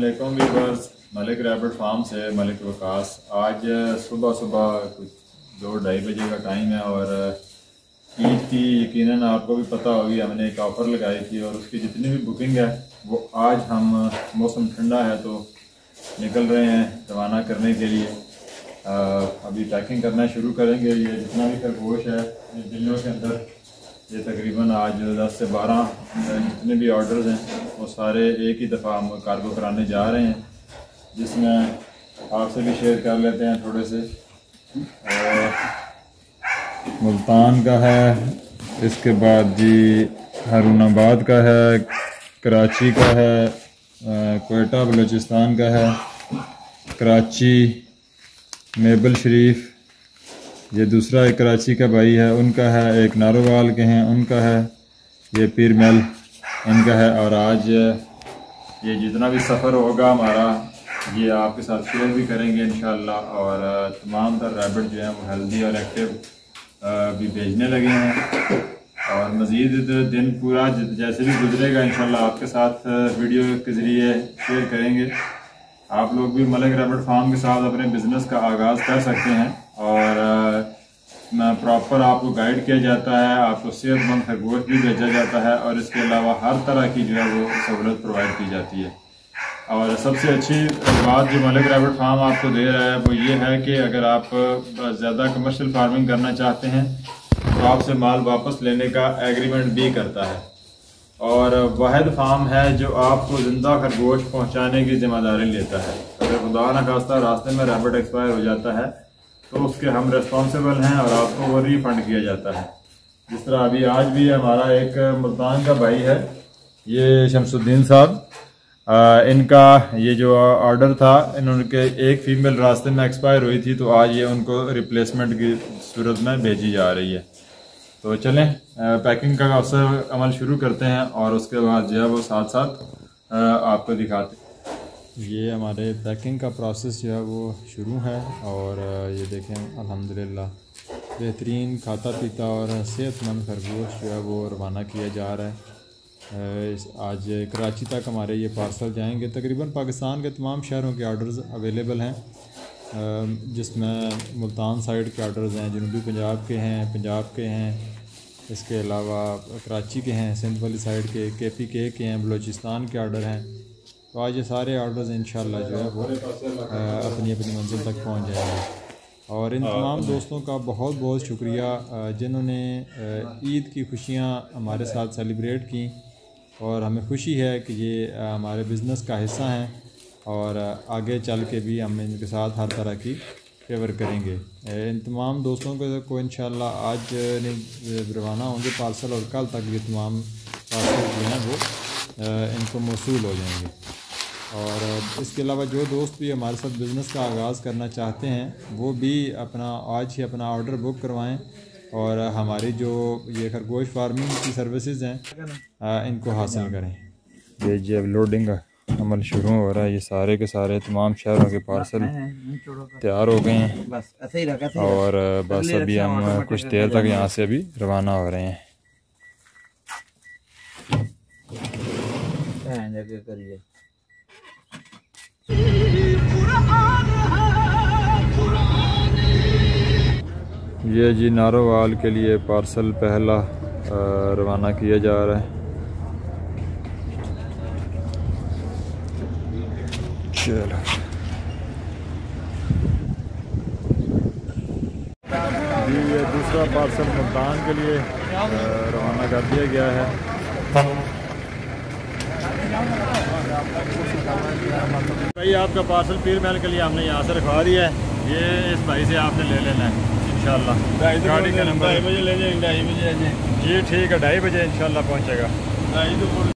अस्सलामुअलैकुम viewers, Malik rabbit farm से मलिक वकास। आज सुबह सुबह कुछ 2-2:30 बजे का टाइम है और ईद की यकीनन आपको भी पता होगी, हमने एक ऑफ़र लगाई थी और उसकी जितनी भी बुकिंग है वो आज हम मौसम ठंडा है तो निकल रहे हैं रवाना करने के लिए। अभी पैकिंग करना शुरू करेंगे। ये जितना भी खरगोश है इन दिनों के अंदर, ये तकरीबन आज 10 से 12 जितने भी ऑर्डर्स हैं वो सारे एक ही दफ़ा हम कार्गो कराने जा रहे हैं, जिसमें आपसे भी शेयर कर लेते हैं थोड़े से। मुल्तान का है, इसके बाद जी हारूनाबाद का है, कराची का है, कोयटा बलूचिस्तान का है, कराची मेबल शरीफ, ये दूसरा एक कराची का भाई है उनका है, एक नारोवाल के हैं उनका है, ये पीर महल इनका है। और आज ये जितना भी सफ़र होगा हमारा ये आपके साथ शेयर भी करेंगे इंशाल्लाह। और तमाम तर रैबिट जो हैं वो हेल्दी और एक्टिव भी भेजने लगे हैं और मज़ीद दिन पूरा जैसे भी गुजरेगा इंशाल्लाह आपके साथ वीडियो के ज़रिए शेयर करेंगे। आप लोग भी मलिक रैबिट फार्म के साथ अपने बिज़नेस का आगाज़ कर सकते हैं और प्रॉपर आपको गाइड किया जाता है, आपको सेहतमंद खरगोश भी भेजा जाता है और इसके अलावा हर तरह की जो है वो सहूलत प्रोवाइड की जाती है। और सबसे अच्छी बात जो मलिक रैबिट फार्म आपको दे रहा है वो ये है कि अगर आप ज़्यादा कमर्शियल फार्मिंग करना चाहते हैं तो आपसे माल वापस लेने का एग्रीमेंट भी करता है। और वाहिद फार्म है जो आपको ज़िंदा खरगोश पहुंचाने की जिम्मेदारी लेता है। अगर खुदा न खास्ता रास्ते में रैबिट एक्सपायर हो जाता है तो उसके हम रिस्पॉन्सिबल हैं और आपको वो रिफ़ंड किया जाता है। जिस तरह अभी आज भी हमारा एक मुल्तान का भाई है, ये शमसुद्दीन साहब, इनका ये जो ऑर्डर था, इनके एक फ़ीमेल रास्ते में एक्सपायर हुई थी तो आज ये उनको रिप्लेसमेंट की सूरत में भेजी जा रही है। तो चलें पैकिंग का अमल शुरू करते हैं और उसके बाद जो है वो साथ साथ आपको दिखाते हैं। ये हमारे पैकिंग का प्रोसेस जो है वो शुरू है और ये देखें अल्हम्दुलिल्लाह बेहतरीन खाता पीता और सेहतमंद खरगोश जो है वो रवाना किया जा रहा है। आज कराची तक हमारे ये पार्सल जाएंगे। तकरीबन पाकिस्तान के तमाम शहरों के ऑर्डर्स अवेलेबल हैं, जिसमें मुल्तान साइड के ऑर्डर्स हैं, जनूबी पंजाब के हैं, इसके अलावा कराची के हैं, सिंध वाली साइड के, KPK के हैं, बलूचिस्तान के ऑर्डर हैं। तो आज ये सारे ऑर्डर्स इंशाल्लाह जो है वो अपनी अपनी मंजिल तक पहुंच जाएंगे। और इन तमाम दोस्तों का बहुत बहुत शुक्रिया जिन्होंने ईद की खुशियाँ हमारे साथ सेलिब्रेट की और हमें खुशी है कि ये हमारे बिज़नेस का हिस्सा हैं और आगे चल के भी हम इनके साथ हर तरह की फेवर करेंगे। इन तमाम दोस्तों को इंशाल्लाह आज रवाना होंगे पार्सल और कल तक ये तमाम पार्सल जो हैं वो इनको मौसूल हो जाएंगे। और इसके अलावा जो दोस्त भी हमारे साथ बिज़नेस का आगाज़ करना चाहते हैं वो भी आज ही अपना ऑर्डर बुक करवाएं और हमारी जो ये खरगोश फार्मिंग की सर्विसेज हैं इनको हासिल करें। ये जी अब लोडिंग का अमल शुरू हो रहा है। ये सारे के सारे तमाम शहरों के पार्सल तैयार हो गए हैं और बस अभी हम कुछ देर तक यहाँ से अभी रवाना हो रहे हैं। ये जी नारोवाल के लिए पार्सल पहला रवाना किया जा रहा है। चलो जी, ये दूसरा पार्सल मुल्तान के लिए रवाना कर दिया गया है। भाई आपका पार्सल पीर महल के लिए हमने यहाँ से रखवा दिया है। ये इस भाई से आपने ले लेना है इंशाल्लाह। गाड़ी का नंबर 2:30 बजे ले जाएंगे। 2:30 बजे जी ठीक है, 2:30 बजे इंशाल्लाह पहुँचेगा।